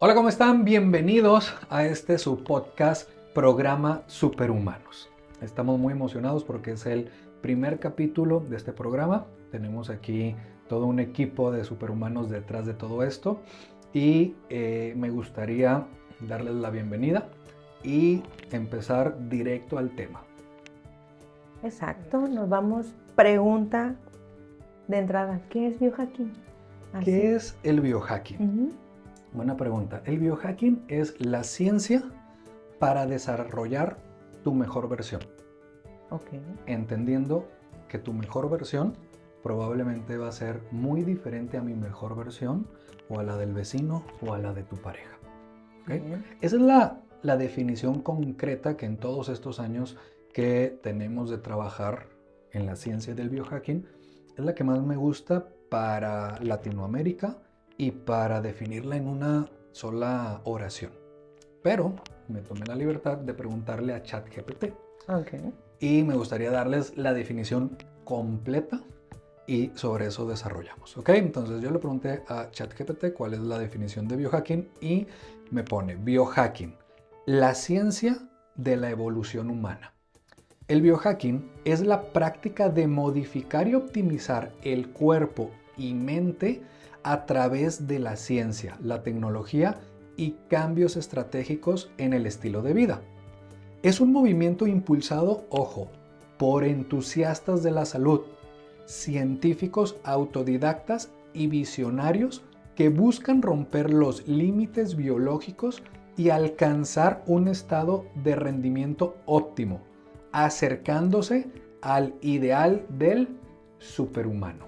Hola, ¿cómo están? Bienvenidos a este su podcast, Programa Superhumanos. Estamos muy emocionados porque es el primer capítulo de este programa. Tenemos aquí todo un equipo de superhumanos detrás de todo esto y me gustaría darles la bienvenida y empezar directo al tema. Exacto, nos vamos. Pregunta de entrada, ¿qué es biohacking? ¿Qué es el biohacking? Buena pregunta. El biohacking es la ciencia para desarrollar tu mejor versión. Ok. Entendiendo que tu mejor versión probablemente va a ser muy diferente a mi mejor versión o a la del vecino o a la de tu pareja. ¿Okay? Esa es la definición concreta que en todos estos años que tenemos de trabajar en la ciencia del biohacking es la que más me gusta para Latinoamérica y para definirla en una sola oración. Pero me tomé la libertad de preguntarle a ChatGPT. Okay. Y me gustaría darles la definición completa y sobre eso desarrollamos. ¿Ok? Entonces yo le pregunté a ChatGPT cuál es la definición de biohacking y me pone biohacking, la ciencia de la evolución humana. El biohacking es la práctica de modificar y optimizar el cuerpo y mente a través de la ciencia, la tecnología y cambios estratégicos en el estilo de vida. Es un movimiento impulsado, ojo, por entusiastas de la salud, científicos autodidactas y visionarios que buscan romper los límites biológicos y alcanzar un estado de rendimiento óptimo, acercándose al ideal del superhumano.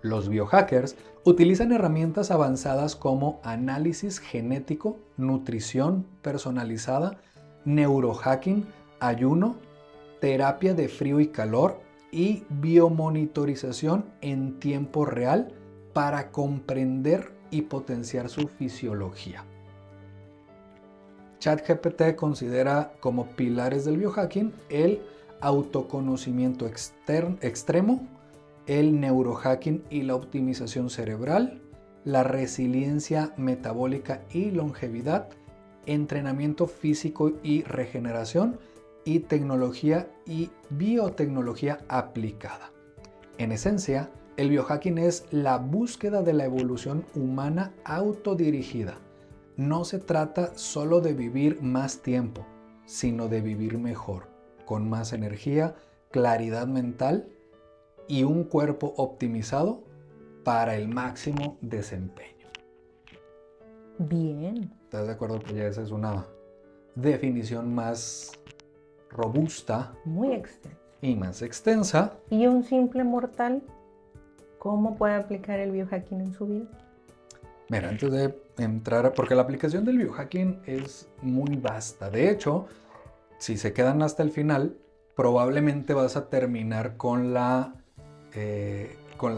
Los biohackers utilizan herramientas avanzadas como análisis genético, nutrición personalizada, neurohacking, ayuno, terapia de frío y calor y biomonitorización en tiempo real para comprender y potenciar su fisiología. ChatGPT considera como pilares del biohacking el autoconocimiento extremo, el neurohacking y la optimización cerebral, la resiliencia metabólica y longevidad, entrenamiento físico y regeneración y tecnología y biotecnología aplicada. En esencia, el biohacking es la búsqueda de la evolución humana autodirigida. No se trata solo de vivir más tiempo, sino de vivir mejor, con más energía, claridad mental y un cuerpo optimizado para el máximo desempeño. Bien. ¿Estás de acuerdo que ya esa es una definición más robusta? Muy extenso. Y más extensa? ¿Y un simple mortal cómo puede aplicar el biohacking en su vida? Mira, antes de entrar, porque la aplicación del biohacking es muy vasta. De hecho, si se quedan hasta el final, probablemente vas a terminar con la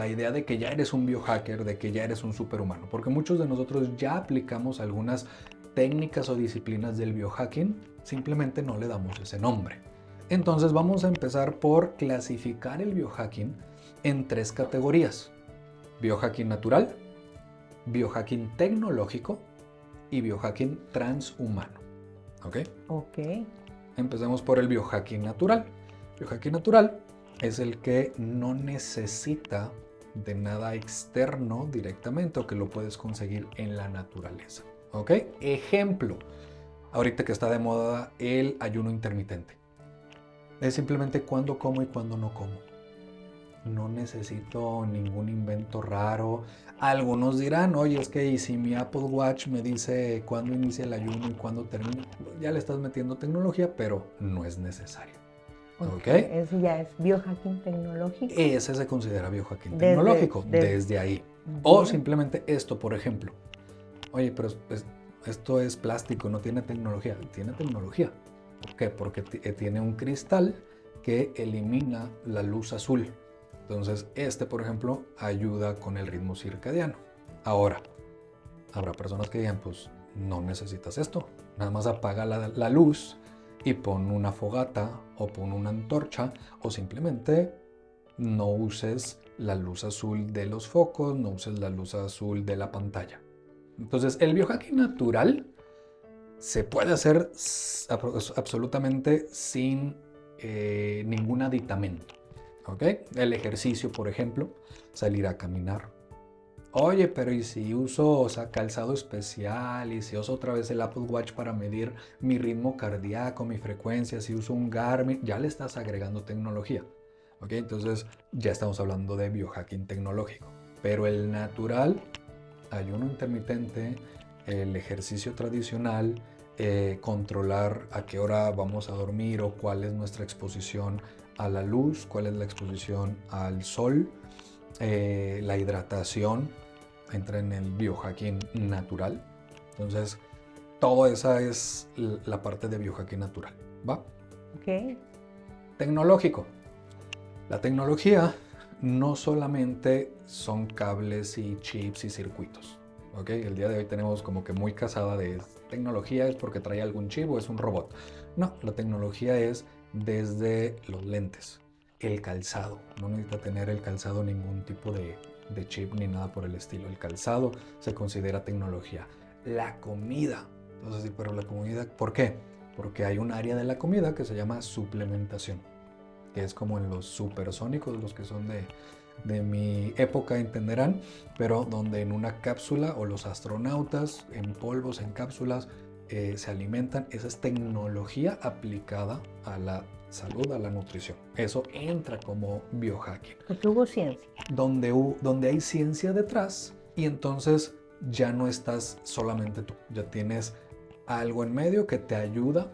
idea de que ya eres un biohacker, de que ya eres un superhumano, porque muchos de nosotros ya aplicamos algunas técnicas o disciplinas del biohacking, simplemente no le damos ese nombre. Entonces vamos a empezar por clasificar el biohacking en 3 categorías: biohacking natural, biohacking tecnológico y biohacking transhumano. ¿Ok? Ok. Empecemos por el biohacking natural. Biohacking natural es el que no necesita de nada externo directamente o que lo puedes conseguir en la naturaleza. ¿Ok? Ejemplo, ahorita que está de moda el ayuno intermitente. Es simplemente cuándo como y cuándo no como. No necesito ningún invento raro. Algunos dirán, oye, es que ¿y si mi Apple Watch me dice cuándo inicia el ayuno y cuándo termina? Ya le estás metiendo tecnología, pero no es necesario. ¿Ok? Eso ya es biohacking tecnológico. Ese se considera biohacking tecnológico, desde ahí. Bien. O simplemente esto, por ejemplo. Oye, pero esto es plástico, no tiene tecnología. Tiene tecnología. ¿Por qué? Porque tiene un cristal que elimina la luz azul. Entonces, por ejemplo, ayuda con el ritmo circadiano. Ahora, habrá personas que digan, pues no necesitas esto. Nada más apaga la luz y pon una fogata o pon una antorcha o simplemente no uses la luz azul de los focos, no uses la luz azul de la pantalla. Entonces, el biohacking natural se puede hacer absolutamente sin ningún aditamento. ¿Ok? El ejercicio, por ejemplo, salir a caminar. Oye, pero ¿y si uso, o sea, calzado especial? ¿Y si uso otra vez el Apple Watch para medir mi ritmo cardíaco, mi frecuencia? Si uso un Garmin, ya le estás agregando tecnología. ¿Ok? Entonces ya estamos hablando de biohacking tecnológico. Pero el natural, ayuno intermitente, el ejercicio tradicional, controlar a qué hora vamos a dormir o cuál es nuestra exposición a la luz, cuál es la exposición al sol, la hidratación, entra en el biohacking natural. Entonces, toda esa es la parte de biohacking natural, ¿va? Ok. Tecnológico. La tecnología no solamente son cables y chips y circuitos. ¿Ok? El día de hoy tenemos como que muy casada de tecnología es porque trae algún chip o es un robot. No, la tecnología es desde los lentes, el calzado. No necesita tener el calzado ningún tipo de chip ni nada por el estilo. El calzado se considera tecnología. La comida. Entonces, pero la comida, ¿por qué? Porque hay un área de la comida que se llama suplementación, que es como en los supersónicos, los que son de mi época entenderán, pero donde en una cápsula o los astronautas en polvos, en cápsulas, se alimentan. Esa es tecnología aplicada a la salud, a la nutrición. Eso entra como biohacking. Porque hubo ciencia. Donde hay ciencia detrás y entonces ya no estás solamente tú, ya tienes algo en medio que te ayuda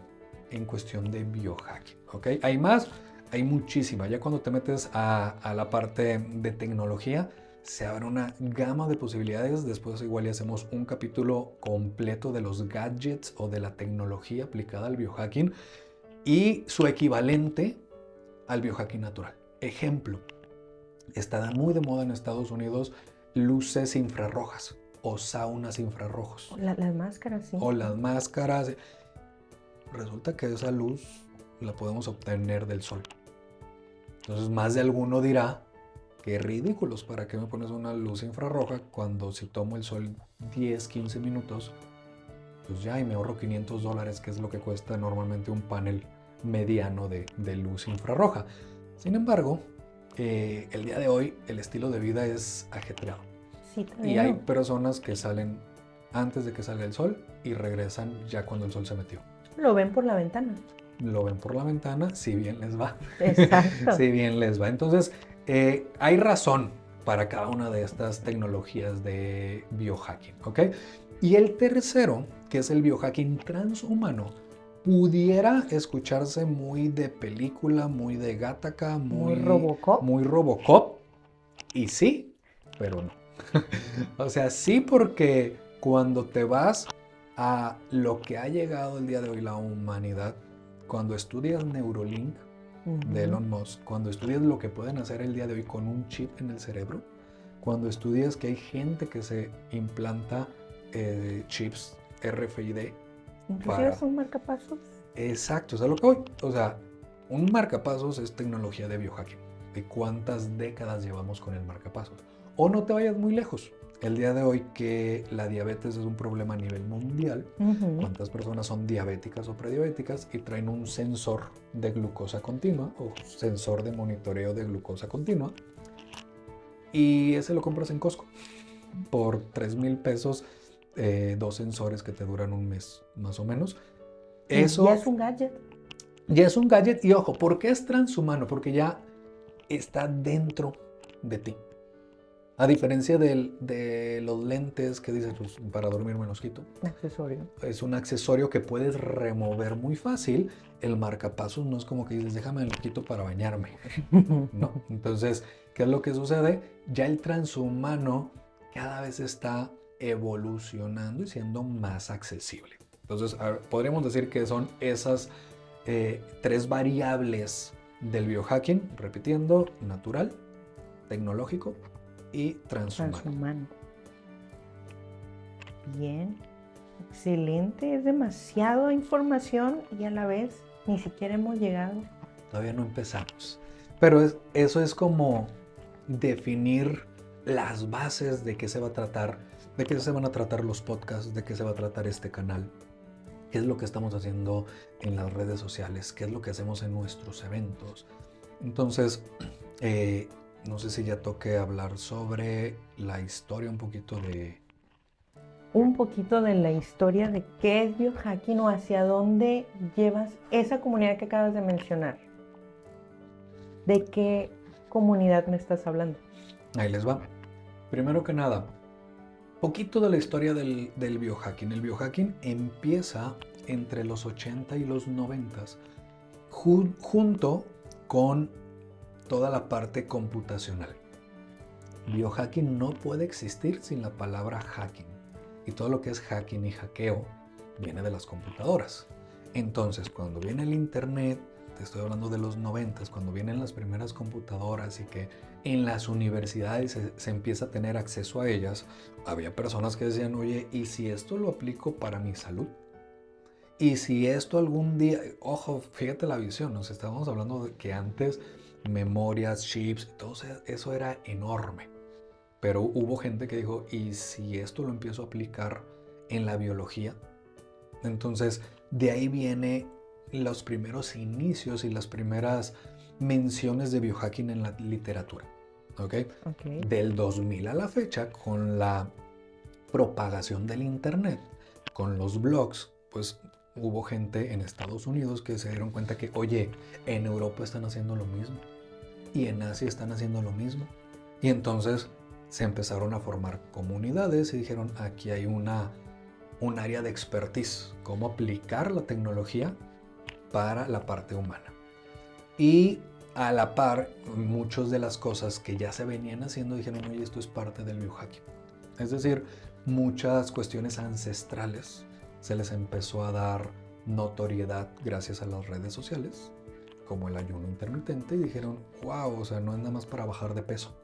en cuestión de biohacking. ¿Ok? Hay más. Hay muchísima. Ya cuando te metes a la parte de tecnología, se abre una gama de posibilidades. Después igual ya hacemos un capítulo completo de los gadgets o de la tecnología aplicada al biohacking y su equivalente al biohacking natural. Ejemplo, está muy de moda en Estados Unidos luces infrarrojas o saunas infrarrojos. Las máscaras, sí. O las máscaras. Resulta que esa luz la podemos obtener del sol. Entonces más de alguno dirá, qué ridículos, ¿para qué me pones una luz infrarroja cuando si tomo el sol 10, 15 minutos, pues ya y me ahorro $500, que es lo que cuesta normalmente un panel mediano de luz infrarroja? Sin embargo, el día de hoy el estilo de vida es ajetreado. Sí, Y hay personas que salen antes de que salga el sol y regresan ya cuando el sol se metió. Lo ven por la ventana. Lo ven por la ventana, si bien les va. Exacto. Si bien les va. Entonces, hay razón para cada una de estas tecnologías de biohacking, ¿ok? Y el tercero, que es el biohacking transhumano, pudiera escucharse muy de película, muy de Gattaca, Muy Robocop. muy Robocop. Y sí, pero no. O sea, sí, porque cuando te vas a lo que ha llegado el día de hoy la humanidad, cuando estudias Neuralink de Elon Musk, cuando estudias lo que pueden hacer el día de hoy con un chip en el cerebro, cuando estudias que hay gente que se implanta chips RFID. Inclusive son marcapasos. Exacto, es a lo que voy. O sea, un marcapasos es tecnología de biohacking. ¿De cuántas décadas llevamos con el marcapasos? O no te vayas muy lejos. El día de hoy que la diabetes es un problema a nivel mundial, ¿cuántas personas son diabéticas o prediabéticas y traen un sensor de glucosa continua o sensor de monitoreo de glucosa continua? Y ese lo compras en Costco por 3,000 pesos, 2 sensores que te duran un mes más o menos. Eso ya es un gadget. Ya es un gadget y ojo, ¿por qué es transhumano? Porque ya está dentro de ti. A diferencia de los lentes que dices, pues, para dormir me los quito. Accesorio. Es un accesorio que puedes remover muy fácil. El marcapasos no es como que dices, déjame lo quito para bañarme. No. Entonces, ¿qué es lo que sucede? Ya el transhumano cada vez está evolucionando y siendo más accesible. Entonces, podríamos decir que son esas 3 variables del biohacking, repitiendo, natural, tecnológico y transhumano. Bien, excelente, es demasiada información y a la vez ni siquiera hemos llegado. Todavía no empezamos, pero eso es como definir las bases de qué se va a tratar de qué se van a tratar los podcasts, de qué se va a tratar este canal, qué es lo que estamos haciendo en las redes sociales, qué es lo que hacemos en nuestros eventos. Entonces, no sé si ya toque hablar sobre la historia un poquito de... Un poquito de la historia de qué es biohacking o hacia dónde llevas esa comunidad que acabas de mencionar. ¿De qué comunidad me estás hablando? Ahí les va. Primero que nada, poquito de la historia del biohacking. El biohacking empieza entre los 80 y los 90 junto con toda la parte computacional. Biohacking no puede existir sin la palabra hacking. Y todo lo que es hacking y hackeo viene de las computadoras. Entonces, cuando viene el internet, te estoy hablando de los 90, cuando vienen las primeras computadoras y que en las universidades se empieza a tener acceso a ellas, había personas que decían, oye, ¿y si esto lo aplico para mi salud? Y si esto algún día, ojo, fíjate la visión, nos estábamos hablando de que antes memorias, chips, todo eso era enorme. Pero hubo gente que dijo, ¿y si esto lo empiezo a aplicar en la biología? Entonces, de ahí vienen los primeros inicios y las primeras menciones de biohacking en la literatura. ¿Ok? Del 2000 a la fecha, con la propagación del internet, con los blogs, pues hubo gente en Estados Unidos que se dieron cuenta que, oye, en Europa están haciendo lo mismo y en Asia están haciendo lo mismo. Y entonces se empezaron a formar comunidades y dijeron, aquí hay un área de expertise, cómo aplicar la tecnología para la parte humana. Y a la par, muchas de las cosas que ya se venían haciendo dijeron, oye, esto es parte del biohacking. Es decir, muchas cuestiones ancestrales se les empezó a dar notoriedad gracias a las redes sociales, como el ayuno intermitente, y dijeron, wow, o sea, no es nada más para bajar de peso.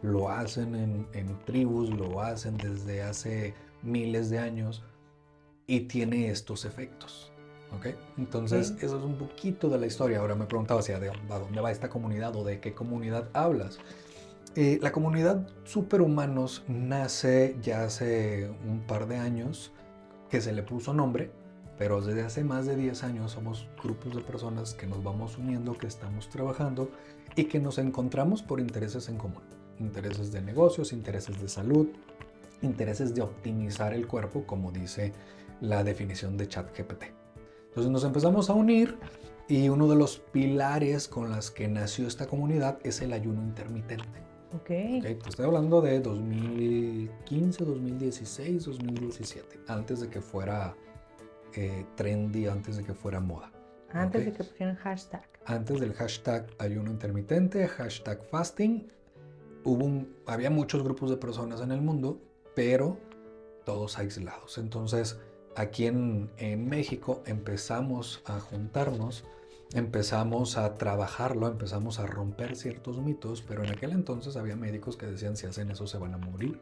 Lo hacen en tribus, lo hacen desde hace miles de años y tiene estos efectos. ¿Okay? Entonces, eso es un poquito de la historia. Ahora me preguntaba si a dónde va esta comunidad o de qué comunidad hablas. La comunidad Superhumanos nace ya hace un par de años que se le puso nombre, pero desde hace más de 10 años somos grupos de personas que nos vamos uniendo, que estamos trabajando y que nos encontramos por intereses en común. Intereses de negocios, intereses de salud, intereses de optimizar el cuerpo, como dice la definición de ChatGPT. Entonces nos empezamos a unir y uno de los pilares con los que nació esta comunidad es el ayuno intermitente. Okay. Te estoy hablando de 2015, 2016, 2017, antes de que fuera trendy, antes de que fuera moda. Antes de que pusieran hashtag. Antes del hashtag ayuno intermitente, hashtag fasting, había muchos grupos de personas en el mundo, pero todos aislados. Entonces, aquí en México empezamos a juntarnos, empezamos a trabajarlo, empezamos a romper ciertos mitos, pero en aquel entonces había médicos que decían si hacen eso se van a morir.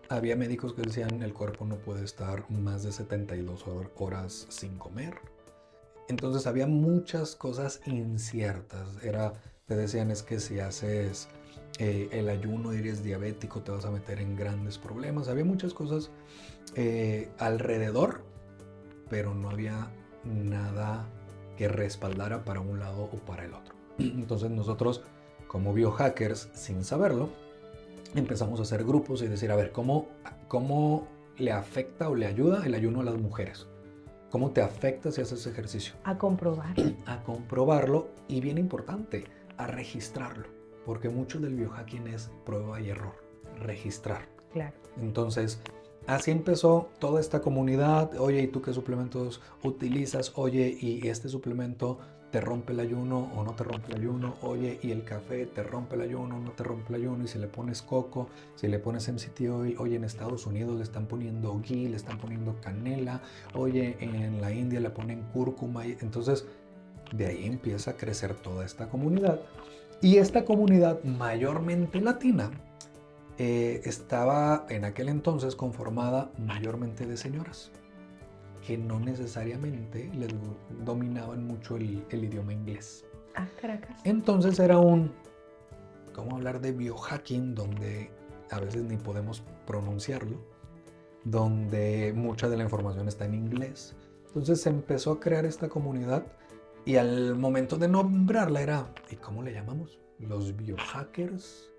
Había médicos que decían el cuerpo no puede estar más de 72 horas sin comer. Entonces había muchas cosas inciertas. Te decían es que si haces el ayuno eres diabético, te vas a meter en grandes problemas. Había muchas cosas alrededor, pero no había nada que respaldara para un lado o para el otro. Entonces nosotros, como biohackers, sin saberlo, empezamos a hacer grupos y decir, a ver, ¿cómo le afecta o le ayuda el ayuno a las mujeres? ¿Cómo te afecta si haces ejercicio? A comprobar. A comprobarlo y, bien importante, a registrarlo. Porque mucho del biohacking es prueba y error. Registrar. Claro. Entonces, así empezó toda esta comunidad. Oye, ¿y tú qué suplementos utilizas? Oye, ¿y este suplemento te rompe el ayuno o no te rompe el ayuno? Oye, ¿y el café te rompe el ayuno o no te rompe el ayuno? Y si le pones coco, si le pones MCT oil, oye, en Estados Unidos le están poniendo ghee, le están poniendo canela, oye, en la India le ponen cúrcuma. Entonces, de ahí empieza a crecer toda esta comunidad. Y esta comunidad mayormente latina estaba en aquel entonces conformada mayormente de señoras que no necesariamente les dominaban mucho el idioma inglés. Ah, Caracas. Entonces era ¿cómo hablar de biohacking? Donde a veces ni podemos pronunciarlo, donde mucha de la información está en inglés. Entonces se empezó a crear esta comunidad y al momento de nombrarla era, ¿y cómo le llamamos? ¿Los biohackers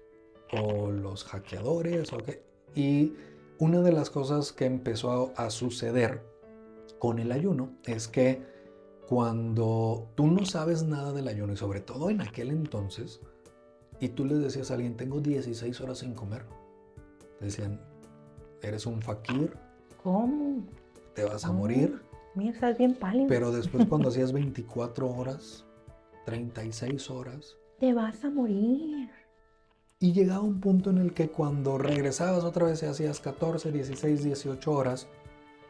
o los hackeadores? ¿O qué? Y una de las cosas que empezó a suceder con el ayuno es que cuando tú no sabes nada del ayuno, y sobre todo en aquel entonces, y tú le decías a alguien, tengo 16 horas sin comer, te decían, eres un fakir, ¿Cómo? te vas a morir. Mira, estás bien pálido. Pero después cuando hacías 24 horas, 36 horas, te vas a morir. y llegaba un punto en el que cuando regresabas otra vez hacías 14, 16, 18 horas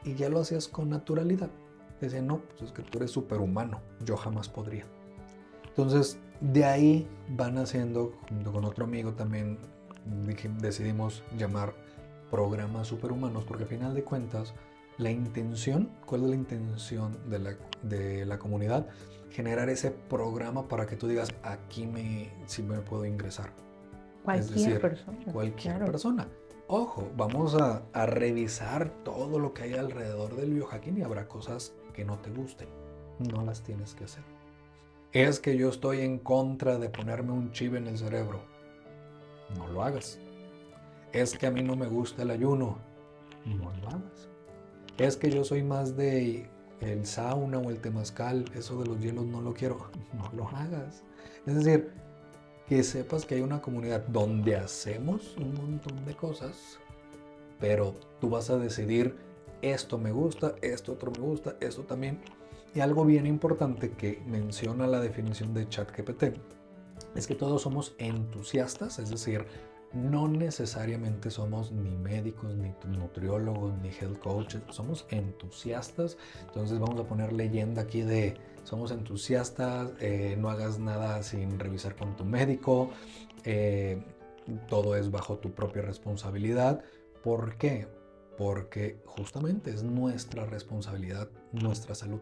y ya lo hacías con naturalidad. Decían, no, pues es que tú eres superhumano, yo jamás podría. Entonces, de ahí van haciendo, junto con otro amigo también, decidimos llamar programas superhumanos, porque al final de cuentas, la intención, ¿cuál es la intención de la comunidad? Generar ese programa para que tú digas, aquí sí me puedo ingresar. Cualquier persona. Cualquier claro. persona. Ojo, vamos a revisar todo lo que hay alrededor del biohacking y habrá cosas que no te gusten. No las tienes que hacer. Es que yo estoy en contra de ponerme un chip en el cerebro. No lo hagas. Es que a mí no me gusta el ayuno. No lo hagas. Es que yo soy más de el sauna o el temazcal. Eso de los hielos no lo quiero. No lo hagas. Es decir, que sepas que hay una comunidad donde hacemos un montón de cosas, pero tú vas a decidir, esto me gusta, esto otro me gusta, esto también. Y algo bien importante que menciona la definición de ChatGPT es que todos somos entusiastas, es decir, no necesariamente somos ni médicos, ni nutriólogos, ni health coaches, somos entusiastas. Entonces vamos a poner leyenda aquí de somos entusiastas, no hagas nada sin revisar con tu médico, todo es bajo tu propia responsabilidad. ¿Por qué? Porque justamente es nuestra responsabilidad, nuestra salud.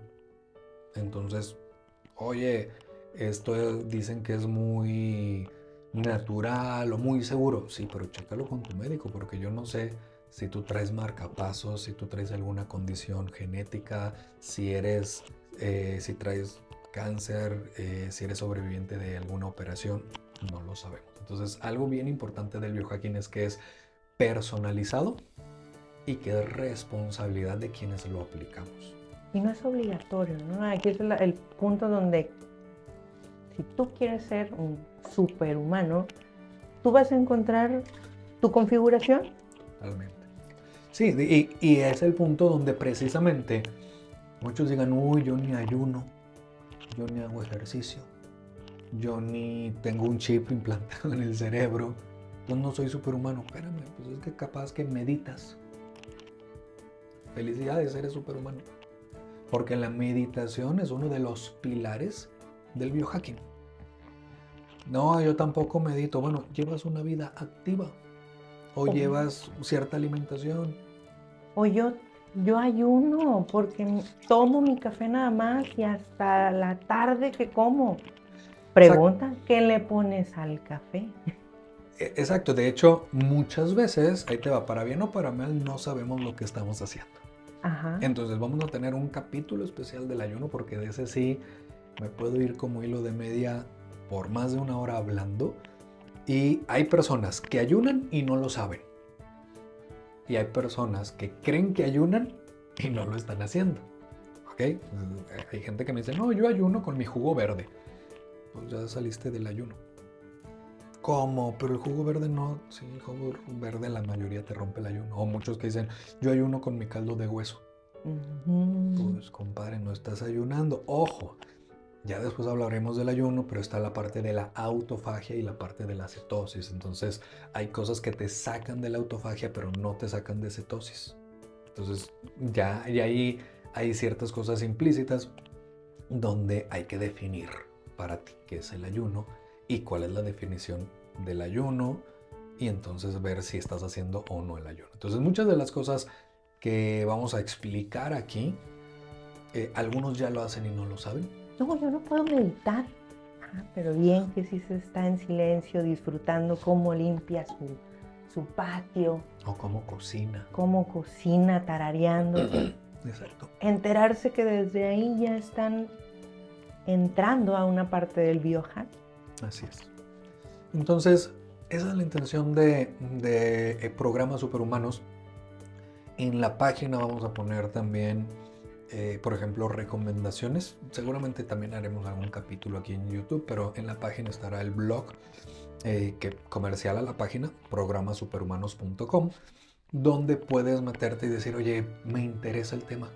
Entonces, oye, esto dicen que es muy natural o muy seguro. Sí, pero chécalo con tu médico, porque yo no sé si tú traes marcapasos, si tú traes alguna condición genética, si traes cáncer, si eres sobreviviente de alguna operación, no lo sabemos. Entonces, algo bien importante del biohacking es que es personalizado y que es responsabilidad de quienes lo aplicamos. Y no es obligatorio, ¿no? Aquí es el punto donde si tú quieres ser un superhumano, tú vas a encontrar tu configuración. Totalmente. Sí, y es el punto donde precisamente muchos digan, uy, yo ni ayuno, yo ni hago ejercicio, yo ni tengo un chip implantado en el cerebro, yo no soy superhumano. Espérame, pues es que capaz que meditas. Felicidades, eres superhumano. Porque la meditación es uno de los pilares del biohacking. No, yo tampoco medito. Bueno, llevas una vida activa o llevas cierta alimentación. O yo ayuno porque tomo mi café nada más y hasta la tarde que como. Pregunta, ¿qué le pones al café? Exacto, de hecho, muchas veces, ahí te va, para bien o para mal, no sabemos lo que estamos haciendo. Ajá. Entonces vamos a tener un capítulo especial del ayuno porque de ese sí me puedo ir como hilo de media por más de una hora hablando. Y hay personas que ayunan y no lo saben. Y hay personas que creen que ayunan y no lo están haciendo. ¿Ok? Hay gente que me dice, no, yo ayuno con mi jugo verde. Pues ya saliste del ayuno. ¿Cómo? Pero el jugo verde no. Sí, el jugo verde la mayoría te rompe el ayuno. O muchos que dicen, yo ayuno con mi caldo de hueso. Pues compadre, no estás ayunando. Ojo, ya después hablaremos del ayuno, pero está la parte de la autofagia y la parte de la cetosis. Entonces hay cosas que te sacan de la autofagia, pero no te sacan de cetosis. Entonces ya ahí hay ciertas cosas implícitas donde hay que definir para ti qué es el ayuno y cuál es la definición del ayuno y entonces ver si estás haciendo o no el ayuno. Entonces muchas de las cosas que vamos a explicar aquí, algunos ya lo hacen y no lo saben. No, yo no puedo meditar. Pero bien que sí se está en silencio disfrutando cómo limpia su patio, O cómo cocina. cómo cocina, tarareando. Exacto. Enterarse que desde ahí ya están entrando a una parte del biohack. Así es. Entonces, esa es la intención de programas superhumanos. En la página vamos a poner también, por ejemplo, recomendaciones. Seguramente también haremos algún capítulo aquí en YouTube, pero en la página estará el blog que comercial a la página, programasuperhumanos.com, donde puedes meterte y decir, oye, me interesa el tema.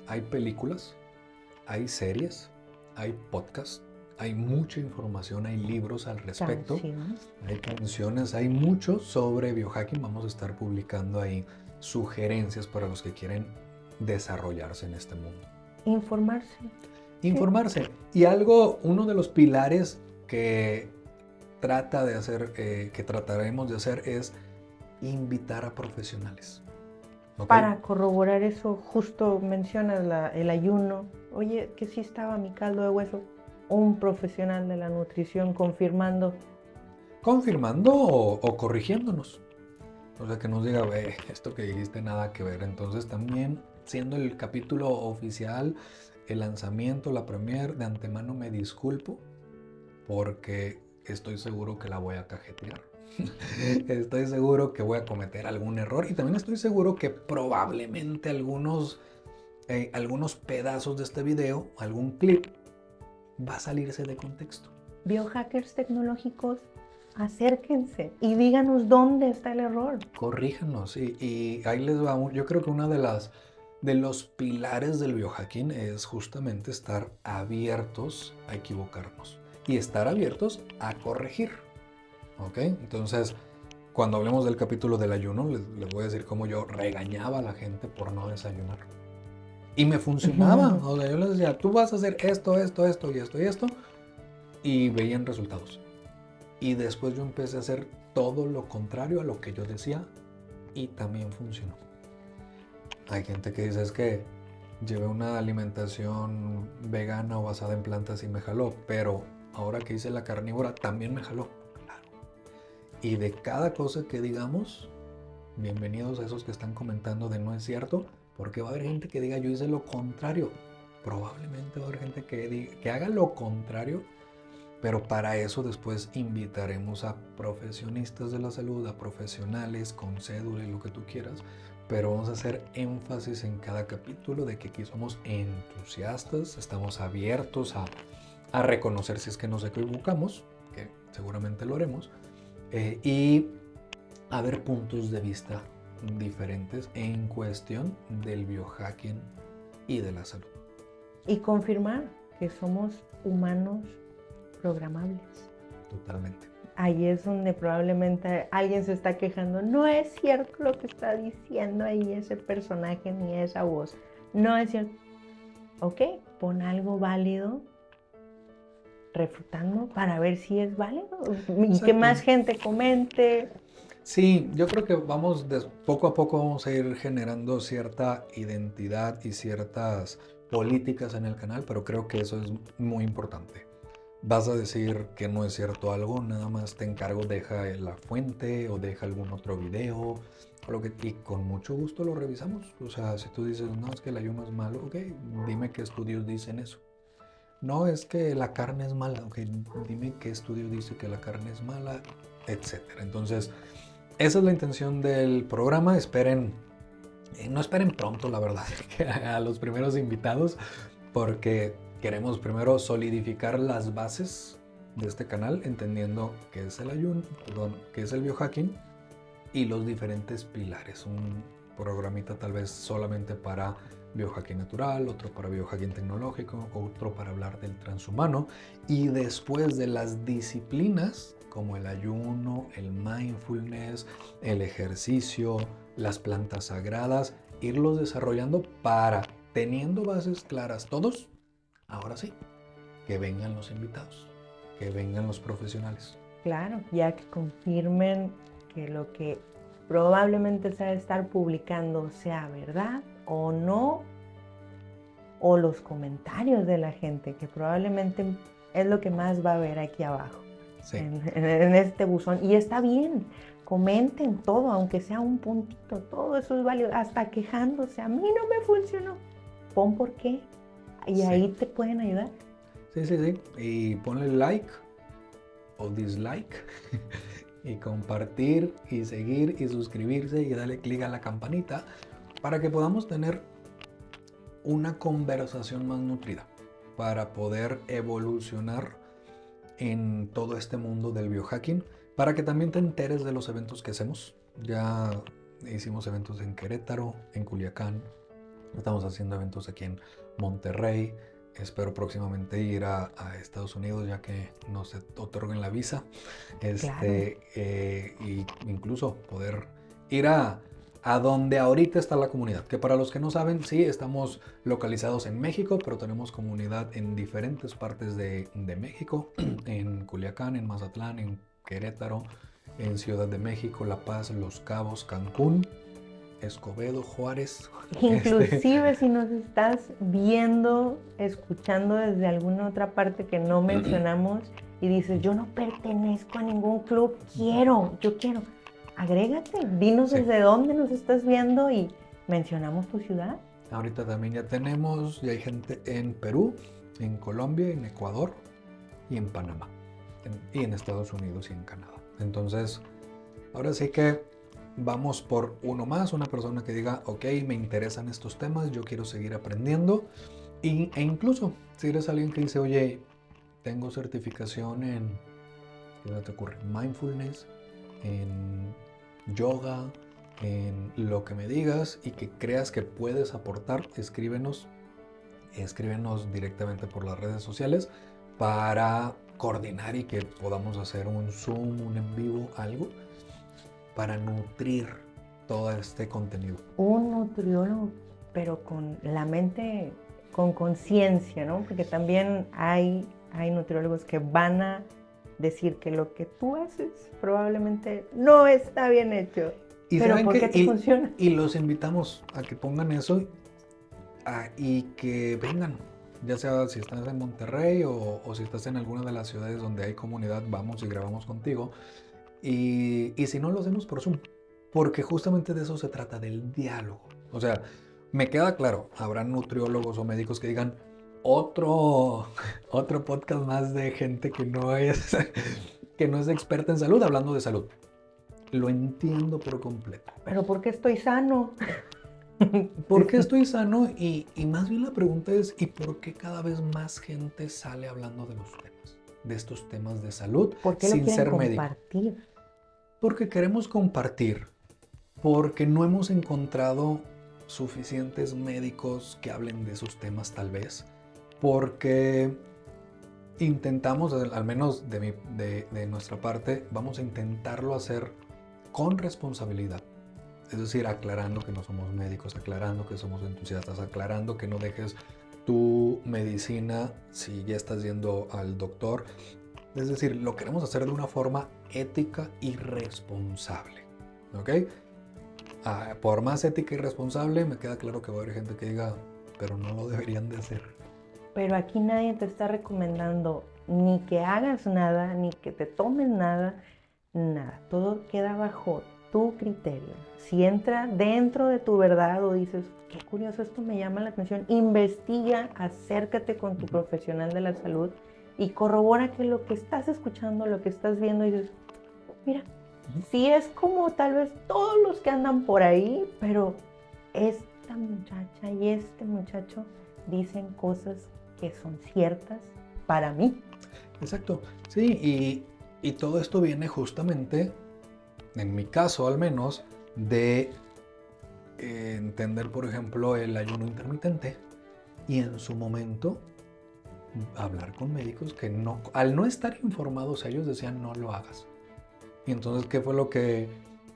Hay películas, hay series, hay podcasts, hay mucha información, hay libros al respecto, Canciones. hay canciones, hay mucho sobre biohacking. Vamos a estar publicando ahí sugerencias para los que quieren desarrollarse en este mundo. Informarse. Informarse. Y uno de los pilares que que trataremos de hacer es invitar a profesionales. ¿Okay? Para corroborar eso, justo mencionas el ayuno. Oye, que sí estaba mi caldo de hueso. Un profesional de la nutrición confirmando. Confirmando o corrigiéndonos. O sea, que nos diga, esto que dijiste nada que ver. Entonces también, siendo el capítulo oficial, el lanzamiento, la premiere, de antemano me disculpo porque estoy seguro que la voy a cajetear. Estoy seguro que voy a cometer algún error y también estoy seguro que probablemente algunos pedazos de este video, algún clip, va a salirse de contexto. Biohackers tecnológicos, acérquense y díganos dónde está el error. Corríjanos y ahí les va. Yo creo que una de los pilares del biohacking es justamente estar abiertos a equivocarnos y estar abiertos a corregir. ¿Ok? Entonces, cuando hablemos del capítulo del ayuno, les voy a decir cómo yo regañaba a la gente por no desayunar. Y me funcionaba. O sea, yo les decía, tú vas a hacer esto, esto, esto y esto y esto. Y veían resultados. Y después yo empecé a hacer todo lo contrario a lo que yo decía y también funcionó. Hay gente que dice, es que llevé una alimentación vegana o basada en plantas y me jaló, pero ahora que hice la carnívora también me jaló. Claro. Y de cada cosa que digamos, bienvenidos a esos que están comentando de no es cierto, porque va a haber gente que diga yo hice lo contrario. Probablemente va a haber gente que haga lo contrario. Pero para eso después invitaremos a profesionistas de la salud, a profesionales con cédula y lo que tú quieras. Pero vamos a hacer énfasis en cada capítulo de que aquí somos entusiastas, estamos abiertos a reconocer si es que nos equivocamos, que seguramente lo haremos, y a ver puntos de vista diferentes en cuestión del biohacking y de la salud. Y confirmar que somos humanos programables. Totalmente. Ahí es donde probablemente alguien se está quejando. No es cierto lo que está diciendo ahí ese personaje ni esa voz. No es cierto. Ok, pon algo válido refutando para ver si es válido y Exacto. que más gente comente. Sí, yo creo que poco a poco vamos a ir generando cierta identidad y ciertas políticas en el canal, pero creo que eso es muy importante. Vas a decir que no es cierto algo, nada más te encargo, deja la fuente o deja algún otro video y con mucho gusto lo revisamos. O sea, si tú dices, no, es que el ayuno es malo, ok, dime qué estudios dicen eso. No, es que la carne es mala, ok, dime qué estudio dice que la carne es mala, etcétera. Entonces, esa es la intención del programa. No esperen pronto, la verdad, a los primeros invitados, porque queremos primero solidificar las bases de este canal, entendiendo qué es el ayuno, qué es el biohacking y los diferentes pilares. Un programita tal vez solamente para biohacking natural, otro para biohacking tecnológico, otro para hablar del transhumano, y después de las disciplinas como el ayuno, el mindfulness, el ejercicio, las plantas sagradas, irlos desarrollando para, teniendo bases claras todos, ahora sí, que vengan los invitados, que vengan los profesionales. Claro, ya que confirmen que lo que probablemente se va a estar publicando sea verdad o no, o los comentarios de la gente, que probablemente es lo que más va a haber aquí abajo. Sí. En este buzón. Y está bien. comenten todo, aunque sea un puntito, todo eso es válido, hasta quejándose, a mí no me funcionó. Pon por qué y ahí te pueden ayudar. Sí. Y ponle like o dislike y compartir y seguir y suscribirse y darle clic a la campanita para que podamos tener una conversación más nutrida, para poder evolucionar en todo este mundo del biohacking, para que también te enteres de los eventos que hacemos. Ya hicimos eventos en Querétaro, en Culiacán, estamos haciendo eventos aquí en Monterrey. Espero próximamente ir a Estados Unidos ya que nos otorguen la visa. Y incluso poder ir a donde ahorita está la comunidad. Que para los que no saben, sí, estamos localizados en México, pero tenemos comunidad en diferentes partes de México. En Culiacán, en Mazatlán, en Querétaro, en Ciudad de México, La Paz, Los Cabos, Cancún, Escobedo, Juárez. Inclusive si nos estás viendo, escuchando desde alguna otra parte que no mencionamos y dices, yo no pertenezco a ningún club, yo quiero, agrégate, dinos desde dónde nos estás viendo y mencionamos tu ciudad. Ahorita también ya hay gente en Perú, en Colombia, en Ecuador y en Panamá, y en Estados Unidos y en Canadá. Entonces, ahora sí que vamos por uno más, una persona que diga, ok, me interesan estos temas, yo quiero seguir aprendiendo. E incluso, si eres alguien que dice, oye, tengo certificación en, ¿qué te ocurre? Mindfulness, en yoga, en lo que me digas y que creas que puedes aportar, escríbenos directamente por las redes sociales para coordinar y que podamos hacer un Zoom, un en vivo, algo para nutrir todo este contenido. Un nutriólogo, pero con la mente, con conciencia, ¿no? Porque también hay nutriólogos que van a decir que lo que tú haces probablemente no está bien hecho. ¿Y pero ¿por qué te funciona? Y los invitamos a que pongan eso y que vengan. Ya sea si estás en Monterrey o si estás en alguna de las ciudades donde hay comunidad, vamos y grabamos contigo. Y si no, lo hacemos por Zoom, porque justamente de eso se trata, del diálogo. O sea, me queda claro, habrá nutriólogos o médicos que digan otro podcast más de gente que no es experta en salud, hablando de salud. Lo entiendo por completo. ¿Pero por qué estoy sano? ¿Por qué estoy sano? Y más bien la pregunta es, ¿y por qué cada vez más gente sale hablando de los temas? De estos temas de salud sin ser médico. Porque queremos compartir, porque no hemos encontrado suficientes médicos que hablen de esos temas tal vez, porque intentamos, al menos de nuestra parte, vamos a intentarlo hacer con responsabilidad. Es decir, aclarando que no somos médicos, aclarando que somos entusiastas, aclarando que no dejes tu medicina si ya estás yendo al doctor. Es decir, lo queremos hacer de una forma ética y responsable, ¿ok? Por más ética y responsable, me queda claro que va a haber gente que diga, pero no lo deberían de hacer. Pero aquí nadie te está recomendando ni que hagas nada, ni que te tomes nada. Todo queda bajo tu criterio. Si entra dentro de tu verdad o dices, qué curioso, esto me llama la atención, investiga, acércate con tu profesional de la salud y corrobora que lo que estás escuchando, lo que estás viendo, dices, mira, sí es como tal vez todos los que andan por ahí, pero esta muchacha y este muchacho dicen cosas que son ciertas para mí. Exacto, sí, y todo esto viene justamente, en mi caso al menos, de entender, por ejemplo, el ayuno intermitente y en su momento hablar con médicos que no, al no estar informados, ellos decían no lo hagas. Y entonces, ¿qué fue lo que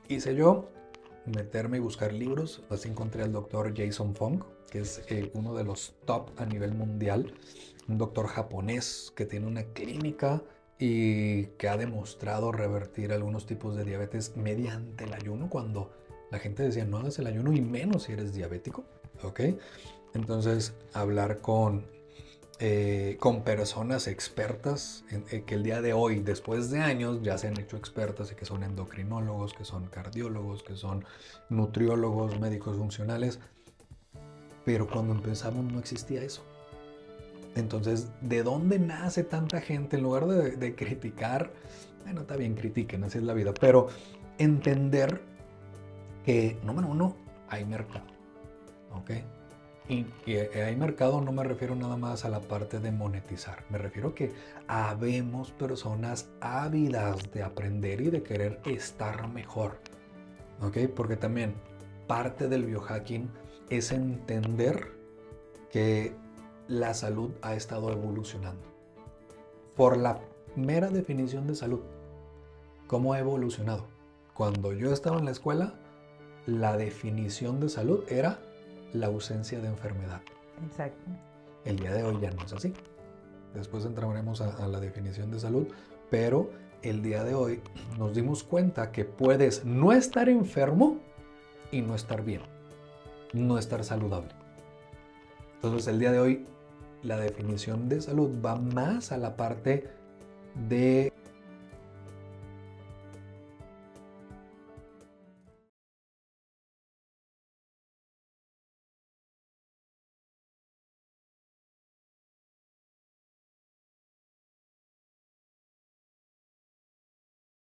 hice yo? Meterme y buscar libros. Así encontré al doctor Jason Fung, que es uno de los top a nivel mundial, un doctor japonés que tiene una clínica y que ha demostrado revertir algunos tipos de diabetes mediante el ayuno, cuando la gente decía no hagas el ayuno y menos si eres diabético, ¿ok? Entonces, hablar con con personas expertas que el día de hoy, después de años, ya se han hecho expertas y que son endocrinólogos, que son cardiólogos, que son nutriólogos, médicos funcionales, pero cuando empezamos no existía eso. Entonces, ¿de dónde nace tanta gente? En lugar de criticar, bueno, está bien, critiquen, así es la vida, pero entender que, número uno, hay mercado, ¿ok? Y hay mercado, no me refiero nada más a la parte de monetizar, me refiero que habemos personas ávidas de aprender y de querer estar mejor, ¿ok? Porque también parte del biohacking es entender que la salud ha estado evolucionando. Por la mera definición de salud, ¿cómo ha evolucionado? Cuando yo estaba en la escuela, la definición de salud era la ausencia de enfermedad. Exacto. El día de hoy ya no es así. Después entraremos a la definición de salud, pero el día de hoy nos dimos cuenta que puedes no estar enfermo y no estar bien, no estar saludable. Entonces el día de hoy la definición de salud va más a la parte de